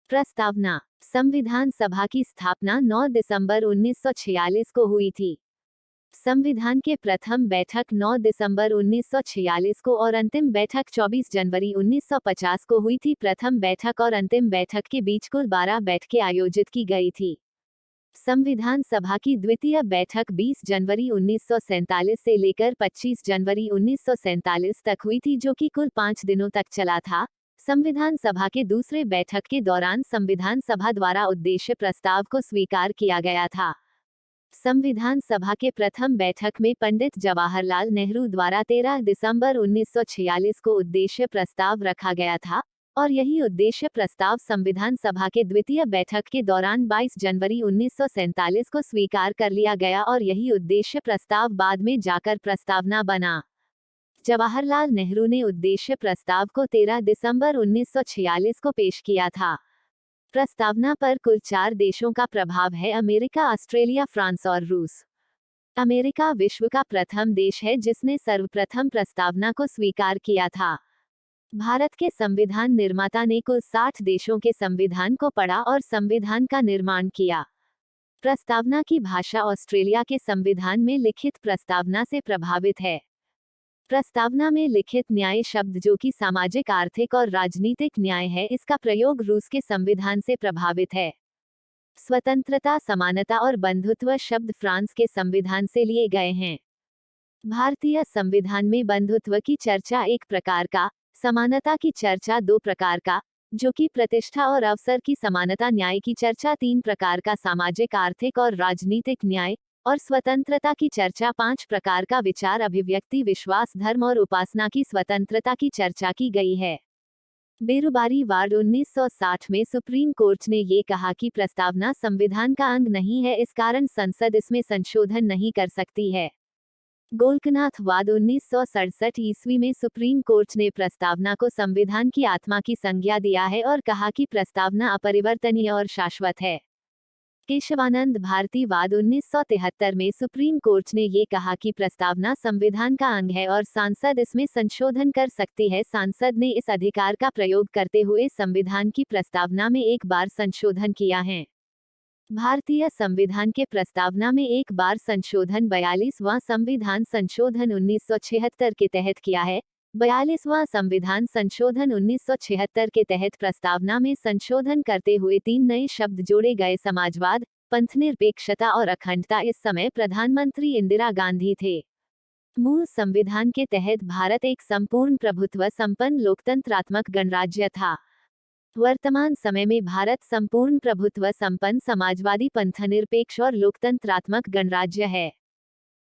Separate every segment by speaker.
Speaker 1: प्रस्तावना। संविधान सभा की स्थापना 9 दिसंबर 1946 को हुई थी। संविधान के प्रथम बैठक 9 दिसंबर 1946 को और अंतिम बैठक 24 जनवरी 1950 को हुई थी। प्रथम बैठक और अंतिम बैठक के बीच कुल 12 बैठकें आयोजित की गई थी। संविधान सभा की द्वितीय बैठक 20 जनवरी 1947 से लेकर 25 जनवरी 1947 तक हुई थी, जो कि कुल 5 दिनों तक चला था। संविधान सभा के दूसरे बैठक के दौरान संविधान सभा द्वारा उद्देश्य प्रस्ताव को स्वीकार किया गया था। संविधान सभा के प्रथम बैठक में पंडित जवाहरलाल नेहरू द्वारा 13 दिसंबर 1946 को उद्देश्य प्रस्ताव रखा गया था और यही उद्देश्य प्रस्ताव संविधान सभा के द्वितीय बैठक के दौरान 22 जनवरी 1947 को स्वीकार कर लिया गया और यही उद्देश्य प्रस्ताव बाद में जाकर प्रस्तावना बना। जवाहरलाल नेहरू ने उद्देश्य प्रस्ताव को 13 दिसंबर 1946 को पेश किया था। प्रस्तावना पर कुल 4 देशों का प्रभाव है: अमेरिका, ऑस्ट्रेलिया, फ्रांस और रूस। अमेरिका विश्व का प्रथम देश है जिसने सर्वप्रथम प्रस्तावना को स्वीकार किया था। भारत के संविधान निर्माता ने कुल 60 देशों के संविधान को पढ़ा और संविधान का निर्माण किया। प्रस्तावना की भाषा ऑस्ट्रेलिया के संविधान में लिखित प्रस्तावना से प्रभावित है। प्रस्तावना में लिखित न्याय शब्द, जो कि सामाजिक, आर्थिक और राजनीतिक न्याय है, इसका प्रयोग रूस के संविधान से प्रभावित है। स्वतंत्रता, समानता और बंधुत्व शब्द फ्रांस के संविधान से लिए गए हैं। भारतीय संविधान में बंधुत्व की चर्चा एक प्रकार का, समानता की चर्चा 2 प्रकार का, जो कि प्रतिष्ठा और अवसर की समानता, न्याय की चर्चा 3 प्रकार का, सामाजिक, आर्थिक और राजनीतिक न्याय, और स्वतंत्रता की चर्चा 5 प्रकार का, विचार, अभिव्यक्ति, विश्वास, धर्म और उपासना की स्वतंत्रता की चर्चा की गई है। बेरुबारी वार्ड 1960 में सुप्रीम कोर्ट ने ये कहा कि प्रस्तावना संविधान का अंग नहीं है, इस कारण संसद इसमें संशोधन नहीं कर सकती है। गोलकनाथ वाद 1967 ईस्वी में सुप्रीम कोर्ट ने प्रस्तावना को संविधान की आत्मा की संज्ञा दिया है और कहा कि प्रस्तावना अपरिवर्तनीय और शाश्वत है। केशवानंद भारती वाद 1973 में सुप्रीम कोर्ट ने ये कहा कि प्रस्तावना संविधान का अंग है और सांसद इसमें संशोधन कर सकती है। सांसद ने इस अधिकार का प्रयोग करते हुए संविधान की प्रस्तावना में एक बार संशोधन किया है। भारतीय संविधान के प्रस्तावना में एक बार संशोधन 42वां संविधान संशोधन 1976 के तहत किया है। 42वां संविधान संशोधन 1976 के तहत प्रस्तावना में संशोधन करते हुए 3 नए शब्द जोड़े गए: समाजवाद, पंथनिरपेक्षता और अखंडता। इस समय प्रधानमंत्री इंदिरा गांधी थे। मूल संविधान के तहत भारत एक संपूर्ण प्रभुत्व संपन्न लोकतंत्रात्मक गणराज्य था। वर्तमान समय में भारत संपूर्ण प्रभुत्व संपन्न समाजवादी, पंथनिरपेक्ष और लोकतंत्रात्मक गणराज्य है।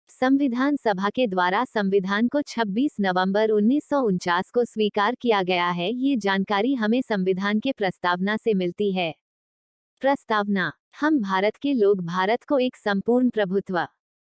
Speaker 1: संविधान सभा के द्वारा संविधान को 26 नवंबर 1949 को स्वीकार किया गया है। ये जानकारी हमें संविधान के प्रस्तावना से मिलती है। प्रस्तावना। हम भारत के लोग भारत को एक संपूर्ण प्रभुत्व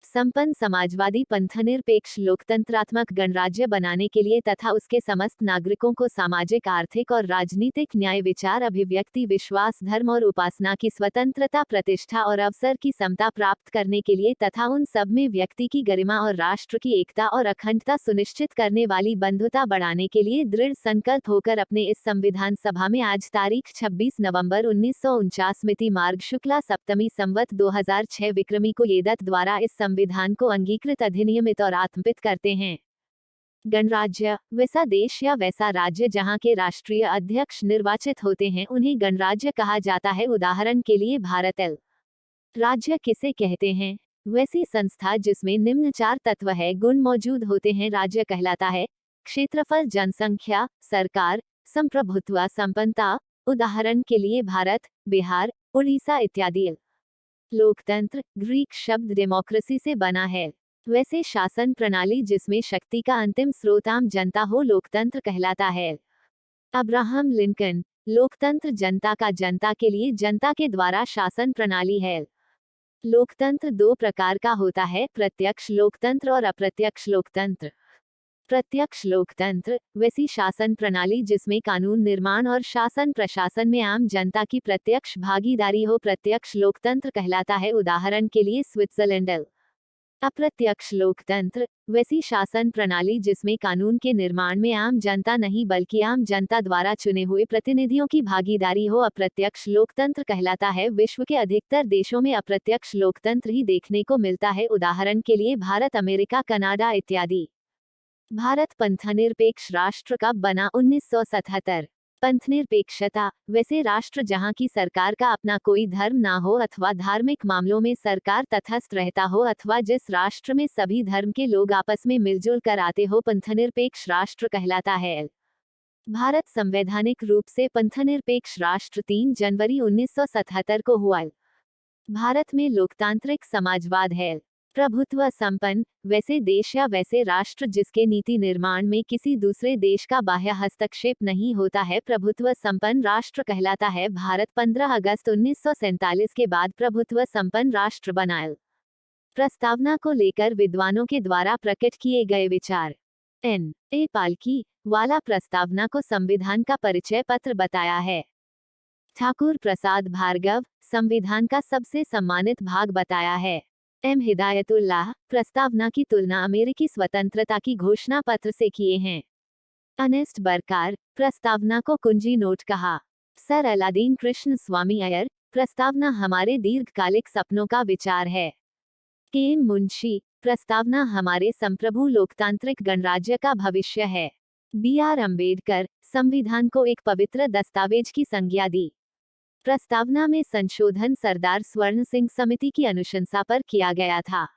Speaker 1: संपन्न समाजवादी, पंथनिरपेक्ष, लोकतंत्रात्मक गणराज्य बनाने के लिए तथा उसके समस्त नागरिकों को सामाजिक, आर्थिक और राजनीतिक न्याय, विचार, अभिव्यक्ति, विश्वास, धर्म और उपासना की स्वतंत्रता, प्रतिष्ठा और अवसर की समता प्राप्त करने के लिए तथा उन सब में व्यक्ति की गरिमा और राष्ट्र की एकता और अखंडता सुनिश्चित करने वाली बंधुता बढ़ाने के लिए दृढ़ संकल्प होकर अपने इस संविधान सभा में आज तारीख 26 नवंबर 1949 मिति मार्ग शुक्ला सप्तमी संवत 2006 विक्रमी को ये दत्त द्वारा इस संविधान को अंगीकृत, अधिनियमित और आत्मपित करते हैं। गणराज्य। वैसा देश या वैसा राज्य जहां के राष्ट्रीय अध्यक्ष निर्वाचित होते हैं उन्हें गणराज्य कहा जाता है। उदाहरण के लिए भारत। राज्य किसे कहते हैं? वैसी संस्था जिसमें निम्न 4 तत्व है गुण मौजूद होते हैं राज्य कहलाता है: क्षेत्रफल, जनसंख्या, सरकार, संप्रभुत्व, संपन्नता। उदाहरण के लिए भारत, बिहार, उड़ीसा इत्यादि। लोकतंत्र। ग्रीक शब्द डेमोक्रेसी से बना है। वैसे शासन प्रणाली जिसमें शक्ति का अंतिम स्रोत आम जनता हो लोकतंत्र कहलाता है। Abraham Lincoln. लोकतंत्र जनता का, जनता के लिए, जनता के द्वारा शासन प्रणाली है। लोकतंत्र 2 प्रकार का होता है: प्रत्यक्ष लोकतंत्र और अप्रत्यक्ष लोकतंत्र। प्रत्यक्ष लोकतंत्र वैसी शासन प्रणाली जिसमें कानून निर्माण और शासन प्रशासन में आम जनता की प्रत्यक्ष भागीदारी हो प्रत्यक्ष लोकतंत्र कहलाता है। उदाहरण के लिए स्विट्जरलैंड। अप्रत्यक्ष लोकतंत्र वैसी शासन प्रणाली जिसमें कानून के निर्माण में आम जनता नहीं बल्कि आम जनता द्वारा चुने हुए प्रतिनिधियों की भागीदारी हो, अप्रत्यक्ष लोकतंत्र कहलाता है। विश्व के अधिकतर देशों में अप्रत्यक्ष लोकतंत्र ही देखने को मिलता है, उदाहरण के लिए भारत, अमेरिका, कनाडा इत्यादि। भारत पंथनिरपेक्ष राष्ट्र कब बना? 1977। पंथनिरपेक्षता वैसे राष्ट्र जहां की सरकार का अपना कोई धर्म ना हो अथवा धार्मिक मामलों में सरकार तटस्थ रहता हो, अथवा जिस राष्ट्र में सभी धर्म के लोग आपस में मिलजुल कर आते हो, पंथनिरपेक्ष राष्ट्र कहलाता है। भारत संवैधानिक रूप से पंथनिरपेक्ष राष्ट्र 3 जनवरी 1977 को हुआ। भारत में लोकतांत्रिक समाजवाद है। प्रभुत्व संपन्न वैसे देश या वैसे राष्ट्र जिसके नीति निर्माण में किसी दूसरे देश का बाह्य हस्तक्षेप नहीं होता है, प्रभुत्व संपन्न राष्ट्र कहलाता है। भारत 15 अगस्त 1947 के बाद प्रभुत्व संपन्न राष्ट्र बना। प्रस्तावना को लेकर विद्वानों के द्वारा प्रकट किए गए विचार। N.A. पालकी वाला प्रस्तावना को संविधान का परिचय पत्र बताया है। ठाकुर प्रसाद भार्गव संविधान का सबसे सम्मानित भाग बताया है। M. हिदायतुल्लाह प्रस्तावना की तुलना अमेरिकी स्वतंत्रता की घोषणा पत्र से किए हैं। अनेस्ट बरकार प्रस्तावना को कुंजी नोट कहा। सर अलादीन कृष्ण स्वामी अय्यर प्रस्तावना हमारे दीर्घकालिक सपनों का विचार है। K.M. मुंशी प्रस्तावना हमारे संप्रभु लोकतांत्रिक गणराज्य का भविष्य है। B.R. अम्बेडकर संविधान को एक पवित्र दस्तावेज की संज्ञा दी। प्रस्तावना में संशोधन सरदार स्वर्ण सिंह समिति की अनुशंसा पर किया गया था।